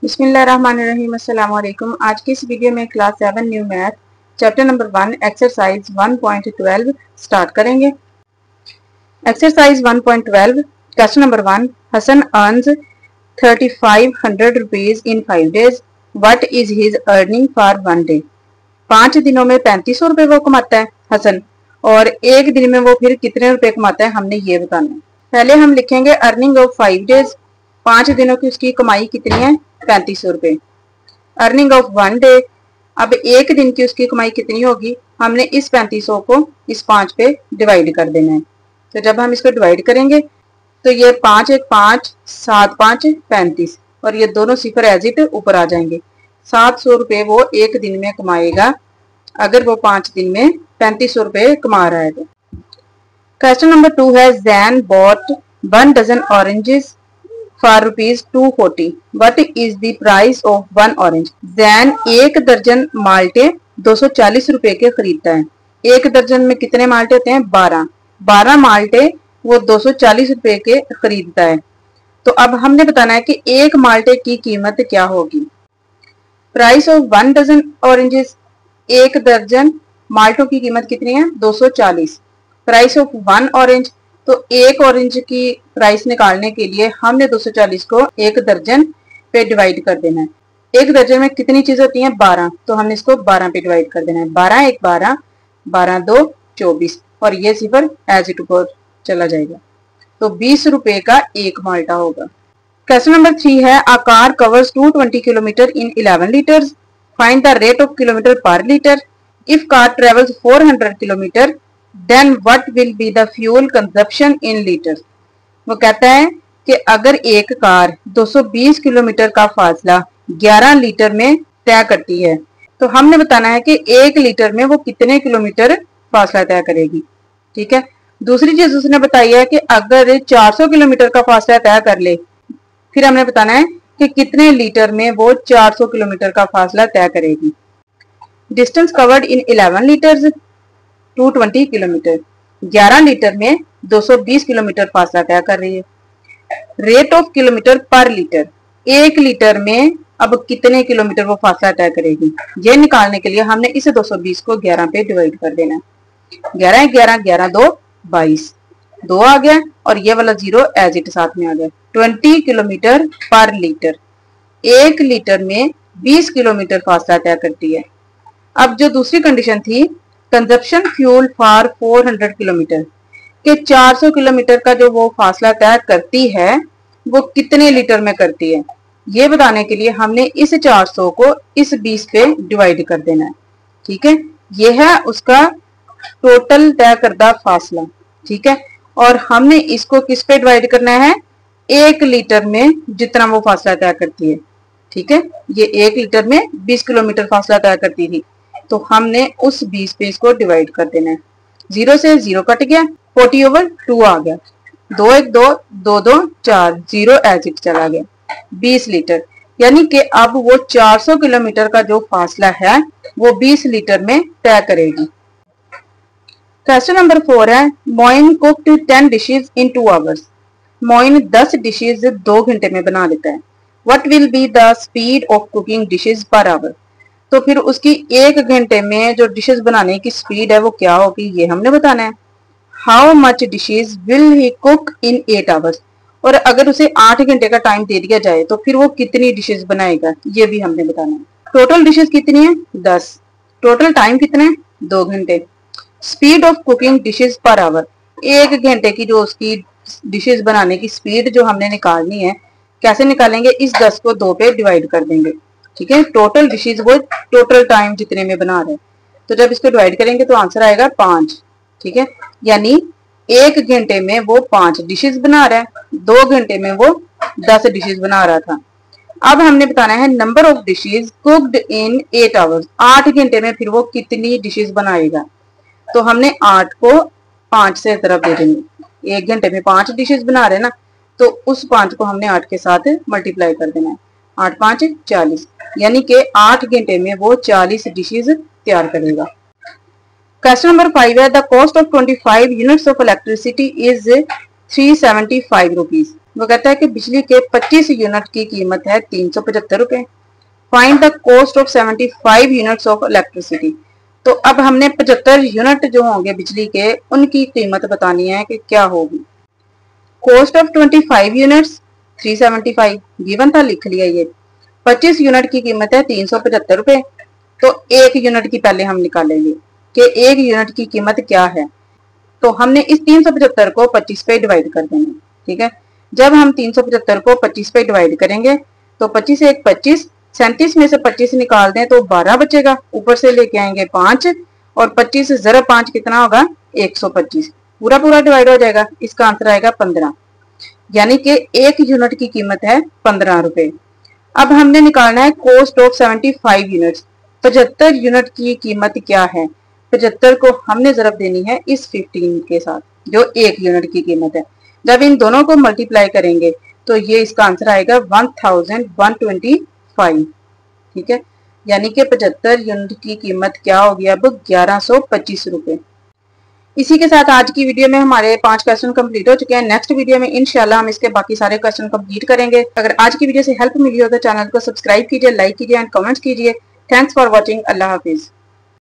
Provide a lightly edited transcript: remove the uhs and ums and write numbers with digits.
बिस्मिल्लाहिर्रहमानिर्रहीम। अस्सलाम वालेकुम। आज की इस वीडियो में class 7 new math chapter number 1 exercise 1.12 start करेंगे। Exercise 1.12 question number 1, Hasan earns 3500 rupees in 5 days, what is his earning for 1 day. 5 दिनों में 3500 रुपए वो कमाता है हसन, और एक दिन में वो फिर कितने रुपए कमाता है हमने ये बताना है। पहले हम लिखेंगे अर्निंग ऑफ 5 डेज, 5 दिनों की उसकी कमाई कितनी है 3500 रुपए। अर्निंग ऑफ 1 डे, अब एक दिन की उसकी कमाई कितनी होगी, हमने इस 3500 को इस 5 पे डिवाइड कर देना है। तो जब हम इसको डिवाइड करेंगे तो ये 5 1 5 7 5 35 और ये दोनों सिफर एज इट ऊपर आ जाएंगे। 700 रुपए वो एक दिन में कमाएगा अगर वो 5 दिन में 3500 रुपए कमा रहा है। तो क्वेश्चन नंबर 2 है Jane bought 1 dozen oranges for rupees 240, what is the price of 1 orange. Jane 1 दर्जन माल्टे 240 रुपए के खरीदता है। 1 दर्जन में कितने माल्टे होते हैं 12 माल्टे वो 240 रुपए के खरीदता है। तो अब हमने बताना है कि 1 माल्टे की कीमत क्या होगी। प्राइस ऑफ 1 डजन ऑरेंजेस, 1 दर्जन माल्टों की कीमत कितनी है 240। प्राइस ऑफ 1 ऑरेंज, तो 1 ऑरेंज की प्राइस निकालने के लिए हमने 240 को 1 दर्जन पे डिवाइड कर देना है। 1 दर्जन में कितनी चीजें होती हैं 12, तो हमने इसको 12 पे डिवाइड कर देना है। 12 1 12 12 2 24 और ये सिफर एज इट ऊपर चला जाएगा। तो 20 रुपए का 1 माल्टा होगा। क्वेश्चन नंबर 3 है a car covers 220 kilometre in 11 litres, find the rate of kilometre per litre. If car travels 400 kilometre then what will be the fuel consumption in liters। वो कहता है कि अगर एक कार 220 किलोमीटर का फासला 11 लीटर में तय करती है तो हमने बताना है कि 1 लीटर में वो कितने किलोमीटर फासला तय करेगी। ठीक है, दूसरी चीज उसने बताई है कि अगर 400 किलोमीटर का फासला तय कर ले, फिर हमने बताना है कि कितने लीटर में वो 400 किलोमीटर का फासला तय करेगी। Distance covered in 11 litres 220 kilometre, 11 litre में 220 किलोमीटर फासला तय कर रही है। Rate of kilometre per litre, 1 litre में अब कितने किलोमीटर वो फासला तय करेगी, ये निकालने के लिए हमने इस 220 को 11 पे डिवाइड कर देना है। 11 11 11 2 22, 2 आ गया और ये वाला 0 एज इट साथ में आ गया। 20 किलोमीटर पर लीटर, 1 लीटर में 20 किलोमीटर फासला तय करती है। अब जो दूसरी कंडीशन थी कंजप्शन फ्यूल फॉर 400 किलोमीटर के 400 किलोमीटर का जो वो फासला तय करती है वो कितने लीटर में करती है, ये बताने के लिए हमने इस 400 को इस 20 पे डिवाइड कर देना है। ठीक है, ये है उसका टोटल तय करदा फासला। ठीक है, और हमने इसको किस पे डिवाइड करना है 1 लीटर में जितना वो फासला तय करती है। ठीक है, ये 1 लीटर में 20 किलोमीटर फासला तय करती थी तो हमने उस 20 पे इसको डिवाइड कर देना है। 0 से 0 कट गया, 40/2 आ गया। 2 1 2 2 2 4 0 एज इट चला गया। 20 लीटर, यानी कि अब वो 400 किलोमीटर का जो फासला है वो 20 लीटर में तय करेगी। क्वेश्चन नंबर 4 है मोइन कुक्ड 10 डिशेज इन 2 आवर्स। मोइन 10 डिशेज 2 घंटे में बना लेता है। What will be the speed of cooking dishes per hour. तो फिर उसकी 1 घंटे में जो डिशेस बनाने की स्पीड है वो क्या होगी, ये हमने बताना है। How much dishes will he cook in 8 hours, और अगर उसे 8 घंटे का टाइम दे दिया जाए तो फिर वो कितनी डिशेस बनाएगा, ये भी हमने बताना है। टोटल डिशेस कितनी है 10, टोटल टाइम कितना है 2 घंटे। Speed of cooking dishes per hour, 1 घंटे की जो उसकी डिशेस बनाने की स्पीड जो हमने निकालनी है, कैसे निकालेंगे, इस 10 को 2 पे डिवाइड कर देंगे। ठीक है, टोटल डिशेज वो टोटल टाइम जितने में बना रहे हैं, तो जब इसको डिवाइड करेंगे तो आंसर आएगा 5। ठीक है, यानी 1 घंटे में वो 5 डिशेज बना रहा है, 2 घंटे में वो 10 डिशेज बना रहा था। अब हमने बताना है number of dishes cooked in 8 hours, 8 घंटे में फिर वो कितनी डिशेज बनाएगा। तो हमने 8 को 5 से तरफ दे देंगे। 1 घंटे में 5 डिशेज बना रहे हैं ना, तो उस 5 को हमने 8 के साथ मल्टीप्लाई कर देना है। 8 5 40, यानी कि 8 घंटे में वो 40 डिशेज तैयार करेगा। क्वेश्चन नंबर 5 है the cost of 25 units of electricity is 375 rupees. वो कहता है कि बिजली के 25 यूनिट की कीमत है 375 रुपए। Find the cost of 75 units of electricity. तो अब हमने 75 यूनिट जो होंगे बिजली के, उनकी कीमत बतानी है कि क्या होगी। कॉस्ट ऑफ 25 यूनिट्स 375 गिवन था, लिख लिया। ये 25 यूनिट की कीमत है 375 रुपए। तो एक यूनिट की पहले हम निकालेंगे कि एक यूनिट की कीमत क्या है। तो हमने इस 375 को 25 पे डिवाइड कर देना, ठीक है। जब हम 375 को 25 पे डिवाइड करेंगे तो 25 एक 25, 37 में से 25 निकाल दें तो 12 बचेगा, ऊपर से लेके आएंगे 5 और 25 जरा 5 कितना होगा 125, पूरा पूरा डिवाइड हो जाएगा। इसका आंसर आएगा 15, यानी कि एक यूनिट की कीमत है 15 रुपए। अब हमने निकालना है कॉस्ट ऑफ 75 यूनिट्स, 75 यूनिट की कीमत क्या है। 75 को हमने जरब देनी है इस 15 के साथ जो एक यूनिट की कीमत है। जब इन दोनों को मल्टीप्लाई करेंगे तो ये इसका आंसर आएगा 1125, ठीक है। यानी कि 75 यूनिट की कीमत क्या होगी अब 1125 रुपए। इसी के साथ आज की वीडियो में हमारे 5 क्वेश्चन कंप्लीट हो चुके हैं। नेक्स्ट वीडियो में इंशाल्लाह हम इसके बाकी सारे क्वेश्चन कंप्लीट करेंगे। अगर आज की वीडियो से हेल्प मिली हो तो चैनल को सब्सक्राइब कीजिए, लाइक कीजिए एंड कमेंट्स कीजिए। Thanks for watching. Allah Hafiz.